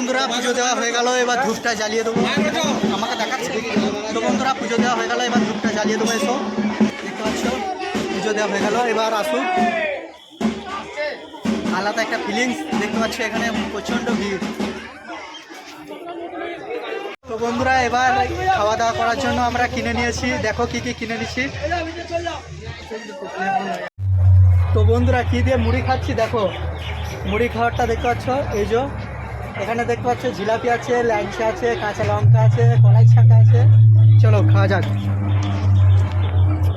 বন্ধুরা পুজো দেওয়া হয়ে গেল, এবার ধূপটা জ্বালিয়ে দেবো। আমাকে দেখাচ্ছে। তো বন্ধুরা পুজো দেওয়া হয়ে গেল, এবার ধূপটা জ্বালিয়ে দেবো। এসো, দেখতে পাচ্ছ পুজো দেওয়া হয়ে গেল, এবার আসুক। আলাদা একটা ফিলিংস দেখতে পাচ্ছ, এখানে প্রচণ্ড ভিড়। তো বন্ধুরা এবার খাওয়া দাওয়া করার জন্য আমরা কিনে নিয়েছি, দেখো কি কি কিনে নিয়েছি। তো বন্ধুরা কি দিয়ে মুড়ি খাচ্ছি দেখো, মুড়ি খাওয়ারটা দেখতে পাচ্ছ। এই যে এখানে দেখতে পাচ্ছ জিলাপি আছে, ল্যাংচা আছে, কাঁচা লঙ্কা আছে, কলাই শাক আছে। চলো খাওয়া যাক।